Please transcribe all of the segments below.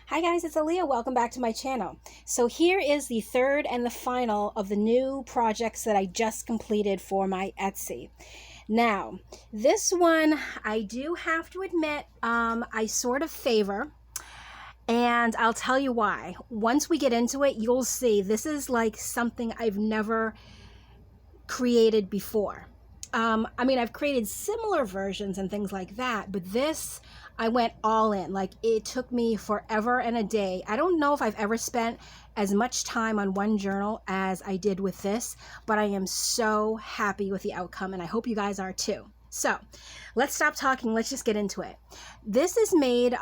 Hi guys, it's Alia. Welcome back to my channel. So here is the third and the final of the new projects that I just completed for my Etsy. Now, this one I do have to admit I sort of favor, and I'll tell you why. Once we get into it, you'll see this is like something I've never created before. I mean, I've created similar versions and things like that, but this, I went all in. Like, it took me forever and a day. I don't know if I've ever spent as much time on one journal as I did with this, but I am so happy with the outcome, and I hope you guys are too. So, let's stop talking. Let's just get into it. This is made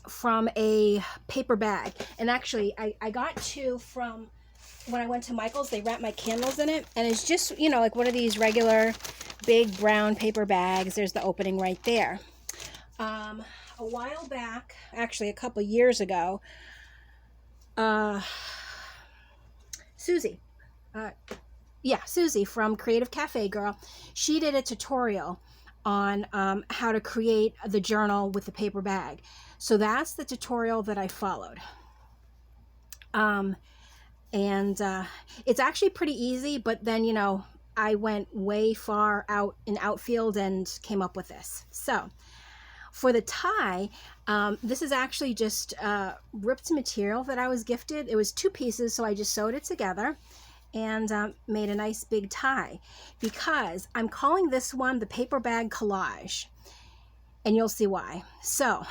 from a paper bag, and actually, I got two from when I went to Michael's. They wrapped my candles in it, and it's just, you know, like one of these regular big brown paper bags. There's the opening right there. A while back, actually a couple years ago, Susie, Susie from Creative Cafe Girl, she did a tutorial on how to create the journal with the paper bag. So that's the tutorial that I followed. It's actually pretty easy, but then, you know, I went way far out in outfield and came up with this. So for the tie, this is actually just ripped material that I was gifted. It was 2 pieces, so I just sewed it together and made a nice big tie, because I'm calling this one the paper bag collage, and you'll see why. So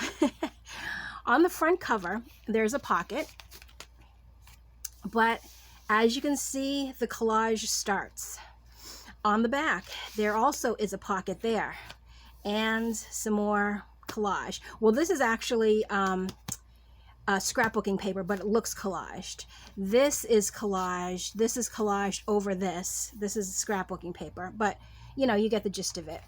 on the front cover, there's a pocket. But as you can see, the collage starts. On the back, there also is a pocket there, and some more collage. Well, this is actually scrapbooking paper, but it looks collaged. This is collaged. This is collaged over this. This is scrapbooking paper, but you know, you get the gist of it.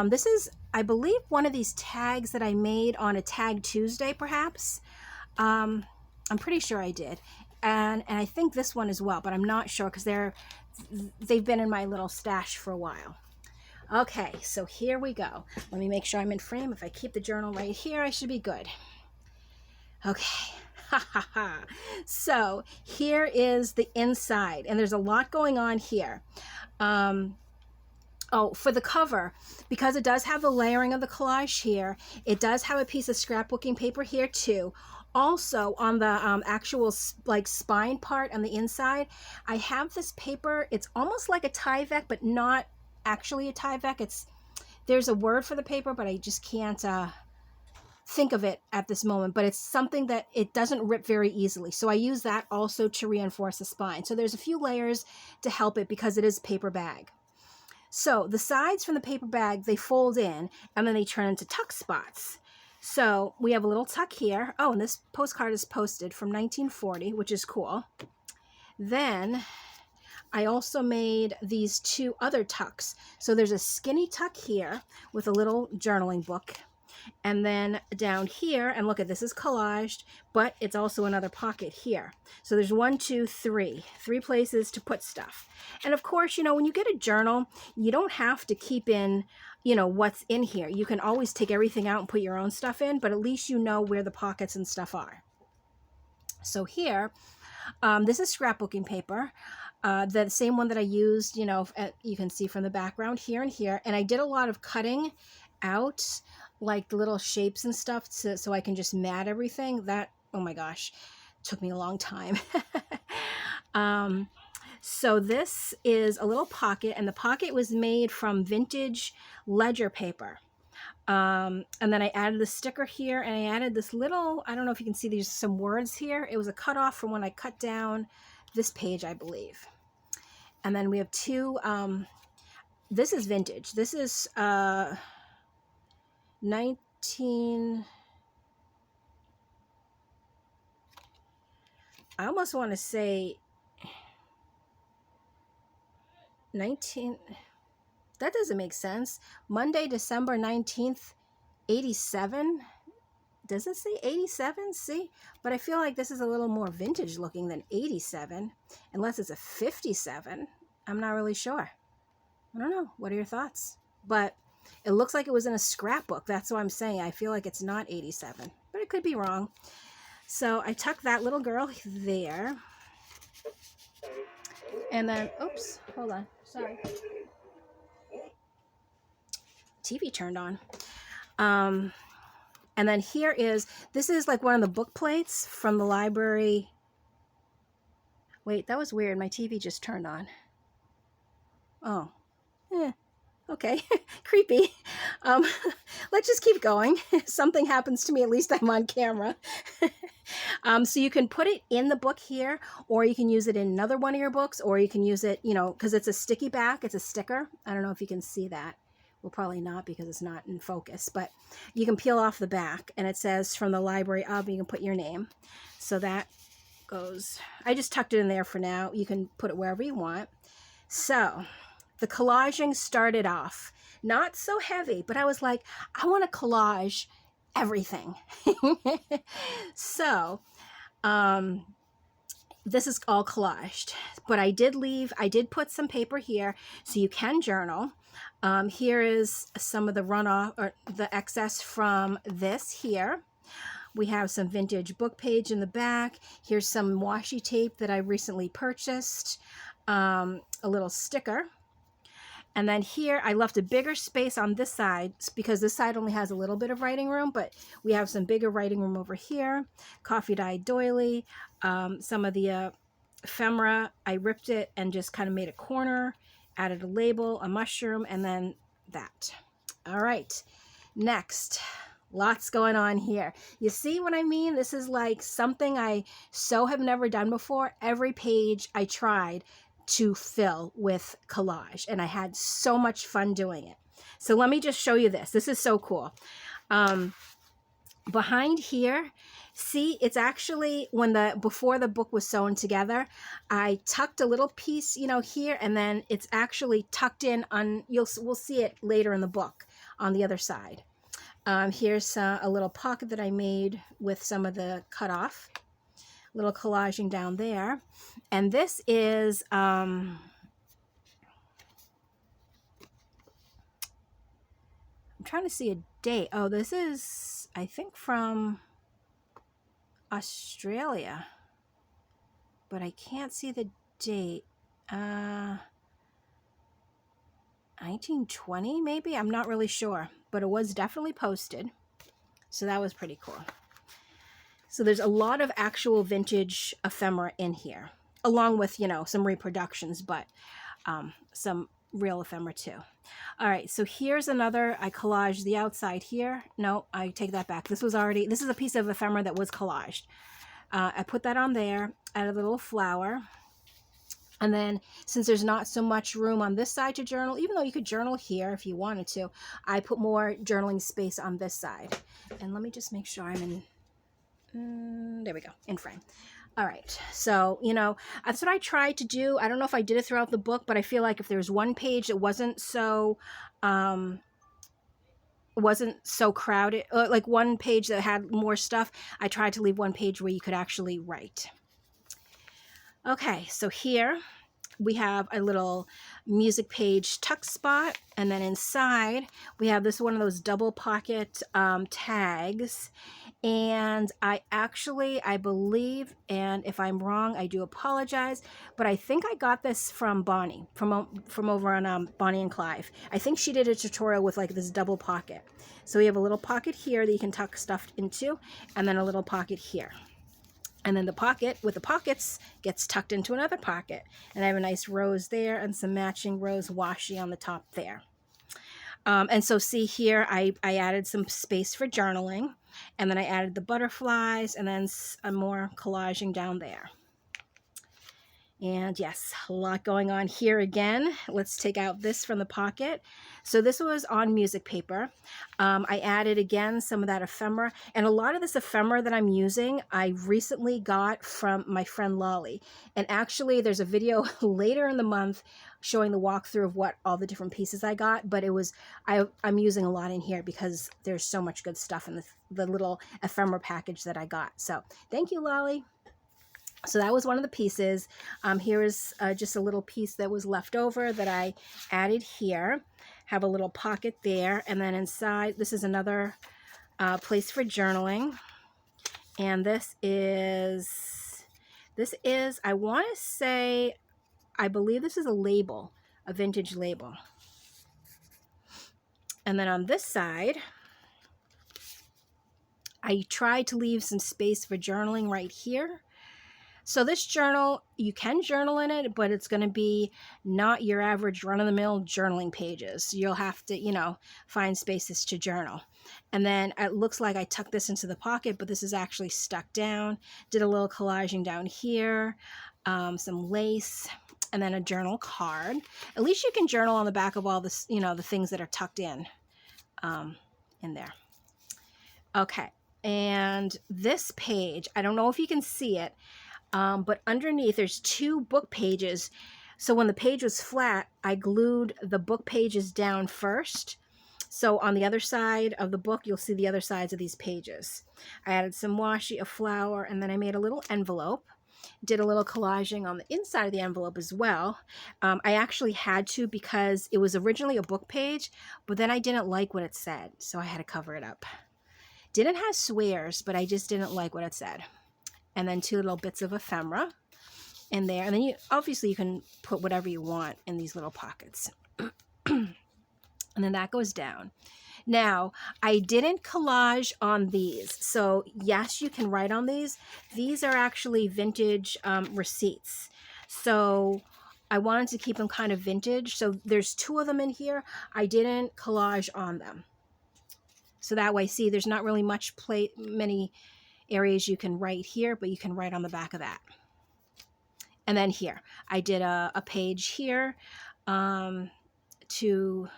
This is, I believe, one of these tags that I made on a Tag Tuesday, perhaps. I'm pretty sure I did. And I think this one as well, but I'm not sure because they've been in my little stash for a while. Okay, so here we go. Let me make sure I'm in frame. If I keep the journal right here, I should be good. Okay. So here is the inside, and there's a lot going on here. Oh, for the cover, because it does have the layering of the collage here, it does have a piece of scrapbooking paper here too. Also, on the actual like spine part on the inside, I have this paper. It's almost like a Tyvek, but not actually a Tyvek. There's a word for the paper, but I just can't think of it at this moment. But it's something that it doesn't rip very easily. So I use that also to reinforce the spine. So there's a few layers to help it because it is a paper bag. So the sides from the paper bag, they fold in and then they turn into tuck spots. So we have a little tuck here. Oh, and this postcard is posted from 1940, which is cool. Then I also made these 2 other tucks. So there's a skinny tuck here with a little journaling book. And then down here, and look at this, is collaged, but it's also another pocket here. So there's 1, 2, 3 places to put stuff. And of course, you know, when you get a journal, you don't have to keep in, you know, what's in here. You can always take everything out and put your own stuff in, but at least you know where the pockets and stuff are. So here, this is scrapbooking paper, the same one that I used, you know, you can see from the background here and here. And I did a lot of cutting out like the little shapes and stuff so I can just mat everything. That, oh my gosh, took me a long time. So this is a little pocket, and the pocket was made from vintage ledger paper. And then I added the sticker here, and I added this little, I don't know if you can see, there's some words here. It was a cutoff from when I cut down this page, I believe. And then we have 2, this is vintage. This is 19, I almost want to say 19, that doesn't make sense. Monday, December 19th, 87. Does it say 87? See? But I feel like this is a little more vintage looking than 87, unless it's a 57. I'm not really sure. I don't know. What are your thoughts? But it looks like it was in a scrapbook. That's what I'm saying. I feel like it's not 87, but it could be wrong. So I tucked that little girl there. And then, oops, hold on, sorry. TV turned on. And then here is, this is like one of the book plates from the library. Wait, that was weird. My TV just turned on. Oh, okay, creepy. Let's just keep going. If something happens to me, at least I'm on camera. So you can put it in the book here, or you can use it in another one of your books, or you can use it, you know, because it's a sticky back, it's a sticker. I don't know if you can see that. Well, probably not because it's not in focus, but you can peel off the back and it says from the library of, you can put your name. So that goes, I just tucked it in there for now. You can put it wherever you want. So the collaging started off not so heavy, but I was like, I want to collage everything. So this is all collaged, but I did put some paper here so you can journal. Here is some of the runoff or the excess from this here. We have some vintage book page in the back. Here's some washi tape that I recently purchased, a little sticker. And then here I left a bigger space on this side because this side only has a little bit of writing room, but we have some bigger writing room over here. Coffee dyed doily, some of the ephemera. I ripped it and just kind of made a corner, added a label, a mushroom, and then that. All right, next. Lots going on here. You see what I mean? This is like something I have never done before. Every page I tried to fill with collage, and I had so much fun doing it. So let me just show you this. This is so cool. Behind here, see, it's actually before the book was sewn together, I tucked a little piece, you know, here, and then it's actually tucked in on, we'll see it later in the book on the other side. Here's a little pocket that I made with some of the cut off, little collaging down there. And this is, I'm trying to see a date. Oh, this is, I think, from Australia, but I can't see the date. 1920 maybe? I'm not really sure, but it was definitely posted. So that was pretty cool. So there's a lot of actual vintage ephemera in here, along with, you know, some reproductions, but some real ephemera too. All right, so here's another, I collaged the outside here. No, I take that back. This is a piece of ephemera that was collaged. I put that on there, added a little flower. And then since there's not so much room on this side to journal, even though you could journal here if you wanted to, I put more journaling space on this side. And let me just make sure I'm in, there we go, in frame. All right, so, you know, that's what I tried to do. I don't know if I did it throughout the book, but I feel like if there's one page that wasn't so crowded, like one page that had more stuff, I tried to leave one page where you could actually write. Okay, so here we have a little music page tuck spot, and then inside we have this one of those double pocket tags. And I believe, and if I'm wrong, I do apologize, but I think I got this from Bonnie, from over on Bonnie and Clive. I think she did a tutorial with like this double pocket. So we have a little pocket here that you can tuck stuff into, and then a little pocket here. And then the pocket with the pockets gets tucked into another pocket. And I have a nice rose there and some matching rose washi on the top there. And so see here, I added some space for journaling. And then I added the butterflies and then some more collaging down there. And yes, a lot going on here again. Let's take out this from the pocket. So this was on music paper. I added again some of that ephemera, and a lot of this ephemera that I'm using, I recently got from my friend Lolly. And actually there's a video later in the month showing the walkthrough of what all the different pieces I got, but it was, I'm using a lot in here because there's so much good stuff in the little ephemera package that I got. So thank you, Lolly. So that was one of the pieces. Here is just a little piece that was left over that I added here. Have a little pocket there. And then inside, this is another place for journaling. And this is, I want to say, I believe this is a label, a vintage label. And then on this side, I tried to leave some space for journaling right here. So this journal, you can journal in it, but it's going to be not your average run-of-the-mill journaling pages. You'll have to, you know, find spaces to journal. And then it looks like I tucked this into the pocket, but this is actually stuck down. Did a little collaging down here, some lace, and then a journal card. At least you can journal on the back of all this, you know, the things that are tucked in there. Okay, and this page, I don't know if you can see it, but underneath there's 2 book pages. So when the page was flat, I glued the book pages down first. So on the other side of the book, you'll see the other sides of these pages. I added some washi, a flower, and then I made a little envelope. Did a little collaging on the inside of the envelope as well. I actually had to because it was originally a book page, but then I didn't like what it said, so I had to cover it up. Didn't have swears, but I just didn't like what it said. And then 2 little bits of ephemera in there. And then you obviously you can put whatever you want in these little pockets. And then that goes down. Now, I didn't collage on these. So yes, you can write on these. These are actually vintage receipts. So I wanted to keep them kind of vintage. So there's 2 of them in here. I didn't collage on them. So that way, see, there's not really many areas you can write here, but you can write on the back of that. And then here, I did a page here to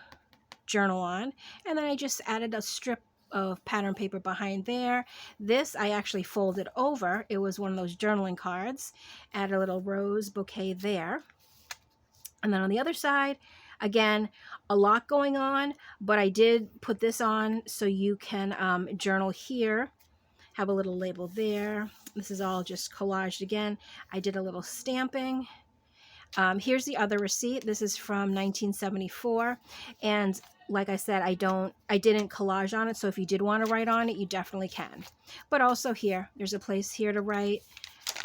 journal on. And then I just added a strip of pattern paper behind there. This I actually folded over. It was one of those journaling cards. Added a little rose bouquet there. And then on the other side, again, a lot going on, but I did put this on so you can journal here. Have a little label there. This is all just collaged again. I did a little stamping. Here's the other receipt. This is from 1974. And like I said, I didn't collage on it. So if you did want to write on it, you definitely can. But also here, there's a place here to write.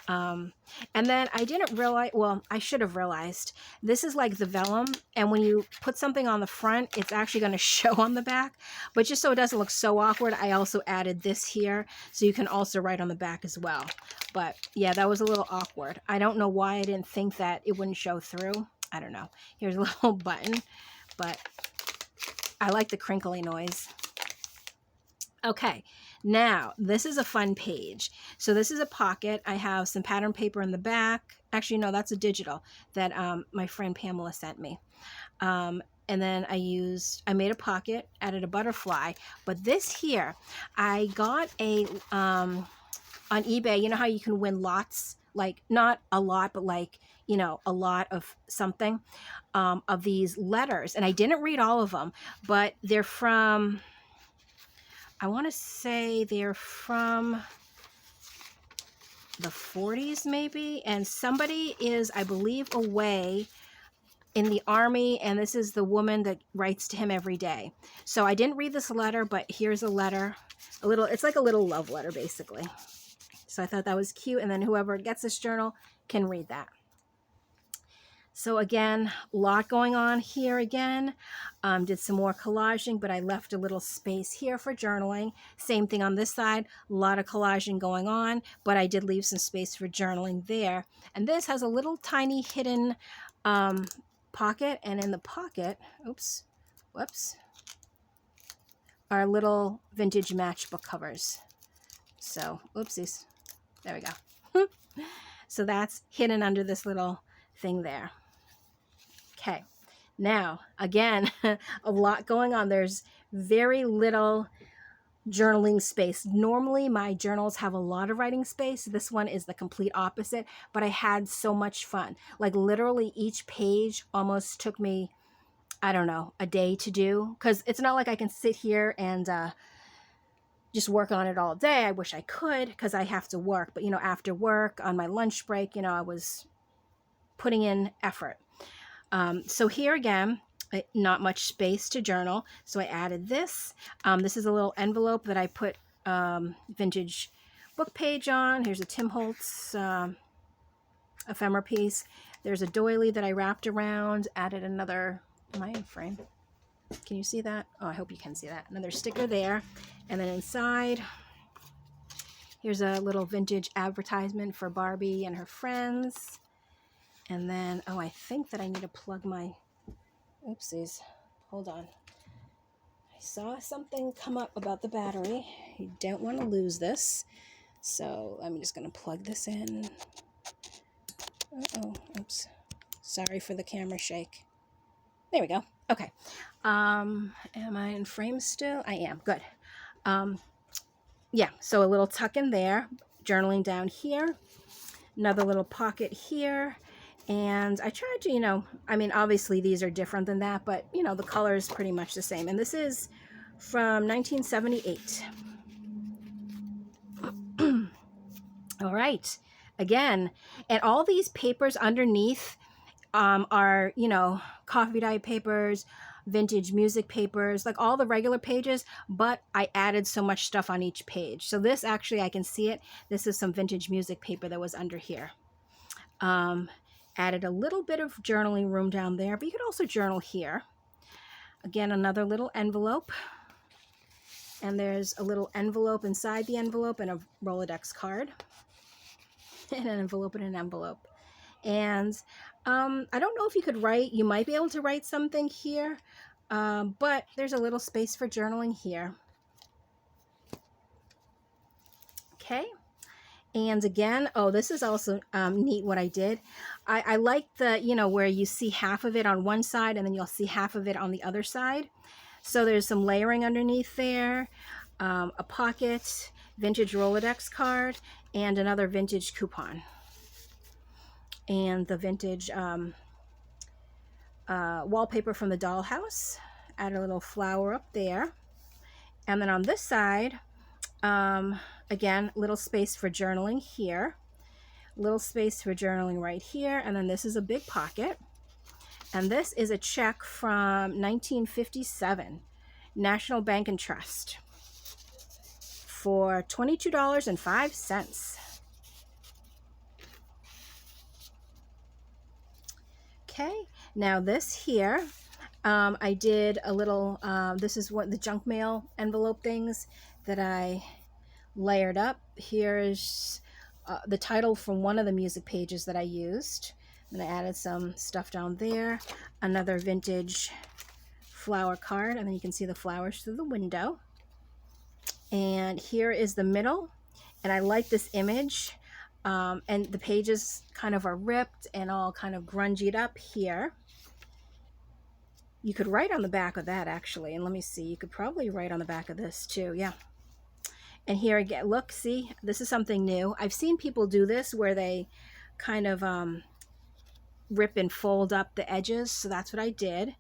And then I didn't realize, well, I should have realized, this is like the vellum, and when you put something on the front, it's actually going to show on the back. But just so it doesn't look so awkward, I also added this here, so you can also write on the back as well. But yeah, that was a little awkward. I don't know why I didn't think that it wouldn't show through. I don't know. Here's a little button, but I like the crinkly noise. Okay, now this is a fun page. So this is a pocket. I have some pattern paper in the back. Actually, no, that's a digital that my friend Pamela sent me. And then I made a pocket, added a butterfly. But this here, I got on eBay, you know how you can win lots, like not a lot, but like, you know, a lot of something, of these letters. And I didn't read all of them, but they're from, I want to say they're from the 40s maybe. And somebody is, I believe, away in the army. And this is the woman that writes to him every day. So I didn't read this letter, but here's a letter. It's like a little love letter, basically. So I thought that was cute. And then whoever gets this journal can read that. So again, a lot going on here again. Did some more collaging, but I left a little space here for journaling. Same thing on this side, a lot of collaging going on, but I did leave some space for journaling there. And this has a little tiny hidden pocket, and in the pocket, oops, whoops, are little vintage matchbook covers. So, oopsies, there we go. So that's hidden under this little thing there. Okay, now, again, a lot going on. There's very little journaling space. Normally, my journals have a lot of writing space. This one is the complete opposite, but I had so much fun. Like, literally, each page almost took me, I don't know, a day to do, because it's not like I can sit here and just work on it all day. I wish I could, because I have to work. But, you know, after work, on my lunch break, you know, I was putting in effort. So here again, not much space to journal. So I added this. This is a little envelope that I put vintage book page on. Here's a Tim Holtz ephemera piece. There's a doily that I wrapped around, added another, am I in frame? Can you see that? Oh, I hope you can see that. Another sticker there. And then inside, here's a little vintage advertisement for Barbie and her friends. And then, oh, I think that I need to plug my, oopsies, hold on. I saw something come up about the battery. You don't want to lose this. So I'm just going to plug this in. Uh-oh, oops. Sorry for the camera shake. There we go. Okay. Am I in frame still? I am. Good. Yeah, so a little tuck in there, journaling down here, another little pocket here, and I tried to, you know, I mean, obviously these are different than that, but, you know, the color is pretty much the same. And this is from 1978. All right. Again, and all these papers underneath are, you know, coffee dye papers, vintage music papers, like all the regular pages, but I added so much stuff on each page. So this actually, I can see it. This is some vintage music paper that was under here. Added a little bit of journaling room down there, but you could also journal here. Again, another little envelope. And there's a little envelope inside the envelope and a Rolodex card. And an envelope and an envelope. And I don't know if you could write, you might be able to write something here, but there's a little space for journaling here. Okay. And again, oh, this is also neat what I did. I like the, you know, where you see half of it on one side and then you'll see half of it on the other side. So there's some layering underneath there, a pocket, vintage Rolodex card, and another vintage coupon. And the vintage wallpaper from the dollhouse. Add a little flower up there. And then on this side, again, little space for journaling here. Little space for journaling right here. And then this is a big pocket. And this is a check from 1957, National Bank and Trust, for $22.05. Okay, now this here, I did a little, this is what the junk mail envelope things that I layered up. Here's the title from one of the music pages that I used. And I added some stuff down there. Another vintage flower card, and then you can see the flowers through the window. And here is the middle, and I like this image. And the pages kind of are ripped and all kind of grungied up here. You could write on the back of that actually, and let me see, you could probably write on the back of this too, yeah. And here again, look, see, this is something new. I've seen people do this where they kind of rip and fold up the edges, so that's what I did.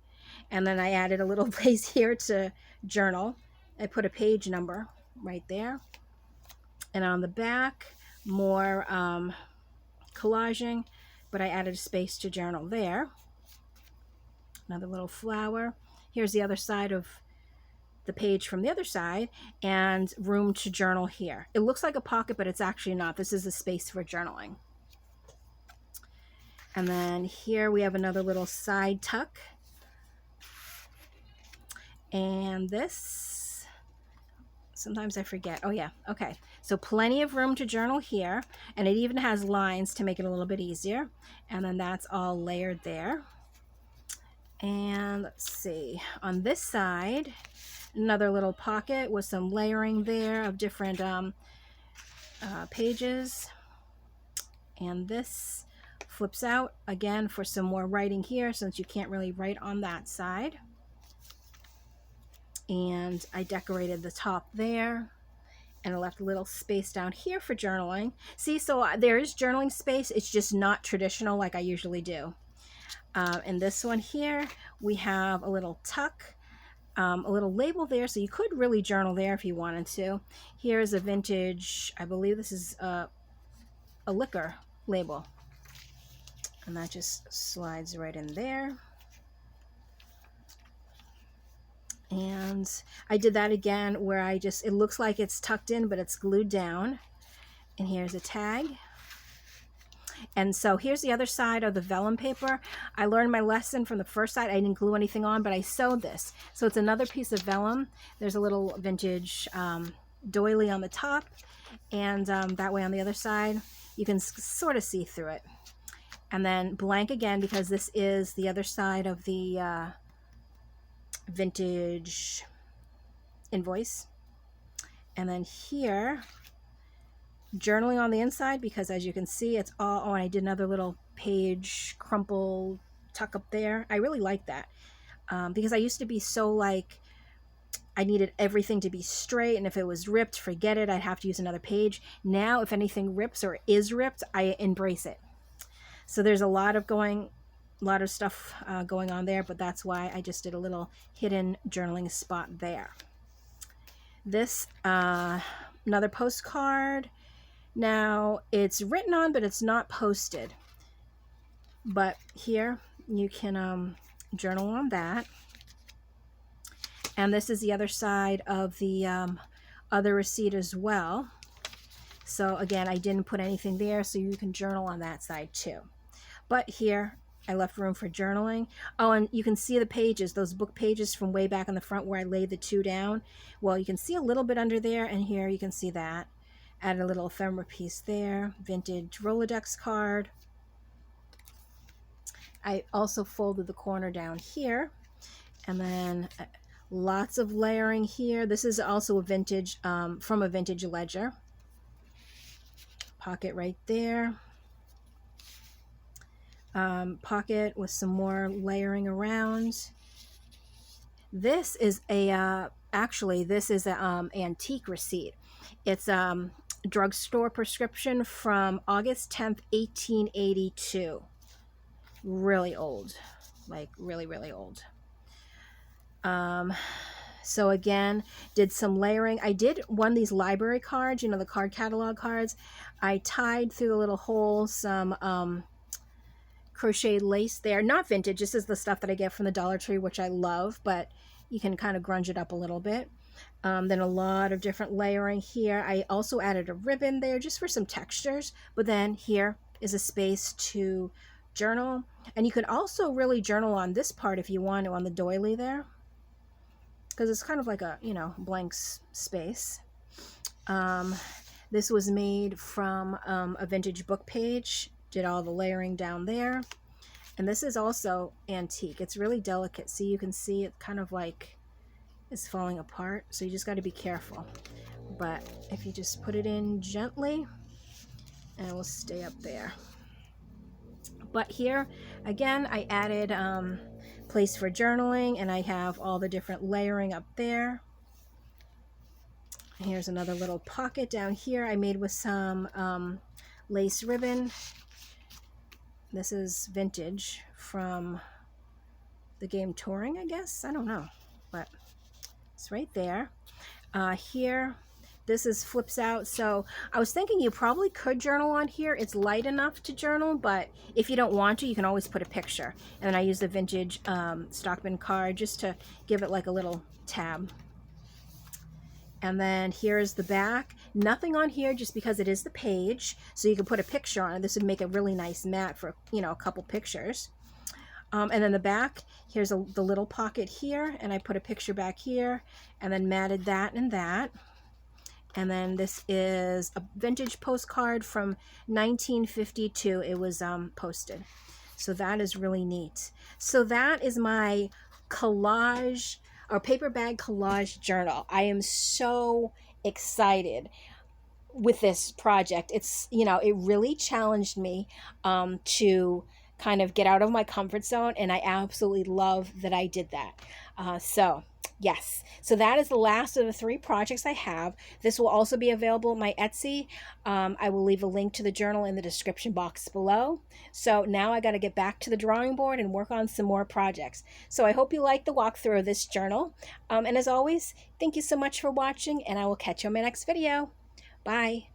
And then I added a little place here to journal. I put a page number right there. And on the back, more collaging, but I added a space to journal there. Another little flower. Here's the other side of the page from the other side, and room to journal here. It looks like a pocket, but it's actually not. This is a space for journaling. And then here we have another little side tuck. And this, sometimes I forget. Oh yeah, okay. So plenty of room to journal here, and it even has lines to make it a little bit easier. And then that's all layered there. And let's see, on this side, another little pocket with some layering there of different pages. And this flips out again for some more writing here, since you can't really write on that side. And I decorated the top there, and I left a little space down here for journaling. See, so there is journaling space. It's just not traditional like I usually do. And this one here, we have a little tuck, a little label there, so you could really journal there if you wanted to. Here's a vintage, I believe this is a liquor label. And that just slides right in there. And I did that again where I just, it looks like it's tucked in, but it's glued down. And here's a tag. And so here's the other side of the vellum paper. I learned my lesson from the first side. I didn't glue anything on, but I sewed this. So it's another piece of vellum. There's a little vintage doily on the top, and that way on the other side, you can sort of see through it. And then blank again, because this is the other side of the vintage invoice. And then here, journaling on the inside, because as you can see, it's all, oh, and I did another little page crumple tuck up there. I really like that because I used to be so like, I needed everything to be straight, and if it was ripped, forget it, I'd have to use another page. Now, if anything rips or is ripped, I embrace it. So there's a lot of stuff going on there, but that's why I just did a little hidden journaling spot there. This, another postcard. Now, it's written on, but it's not posted. But here, you can journal on that. And this is the other side of the other receipt as well. So again, I didn't put anything there, so you can journal on that side too. But here, I left room for journaling. Oh, and you can see the pages, those book pages from way back on the front where I laid the two down. Well, you can see a little bit under there, and here you can see that. Added a little ephemera piece there, vintage Rolodex card. I also folded the corner down here, and then lots of layering here. This is also a vintage, from a vintage ledger. Pocket right there. Pocket with some more layering around. This is a, actually, this is an antique receipt. It's drugstore prescription from August 10th, 1882. Really old, like really, really old. So again, did some layering. I did one of these library cards, you know, the card catalog cards. I tied through the little holes some crocheted lace there. Not vintage, this is the stuff that I get from the Dollar Tree, which I love, but you can kind of grunge it up a little bit. Then a lot of different layering here. I also added a ribbon there just for some textures, but then here is a space to journal. And you could also really journal on this part if you want to, on the doily there, because it's kind of like a, you know, blank space. This was made from a vintage book page. Did all the layering down there. And this is also antique. It's really delicate. See, you can see it kind of like it's falling apart, so you just got to be careful. But if you just put it in gently, and it will stay up there. But here again, I added place for journaling, and I have all the different layering up there. Here's another little pocket down here I made with some lace ribbon. This is vintage from the game Touring, I guess. I don't know, but it's right there. Here, this is flips out. So I was thinking you probably could journal on here. It's light enough to journal, but if you don't want to, you can always put a picture. And then I use the vintage Stockman card just to give it like a little tab. And then here's the back. Nothing on here just because it is the page, so you can put a picture on it. This would make a really nice mat for, you know, a couple pictures. And then the back, here's the little pocket here, and I put a picture back here, and then matted that and that. And then this is a vintage postcard from 1952. It was posted. So that is really neat. So that is my collage or paper bag collage journal. I am so excited with this project. It's, you know, it really challenged me to kind of get out of my comfort zone, and I absolutely love that I did that. So yes, so that is the last of the 3 projects I have. This will also be available on my Etsy. I will leave a link to the journal in the description box below. So now I got to get back to the drawing board and work on some more projects. So I hope you liked the walkthrough of this journal. And as always, thank you so much for watching, and I will catch you on my next video. Bye.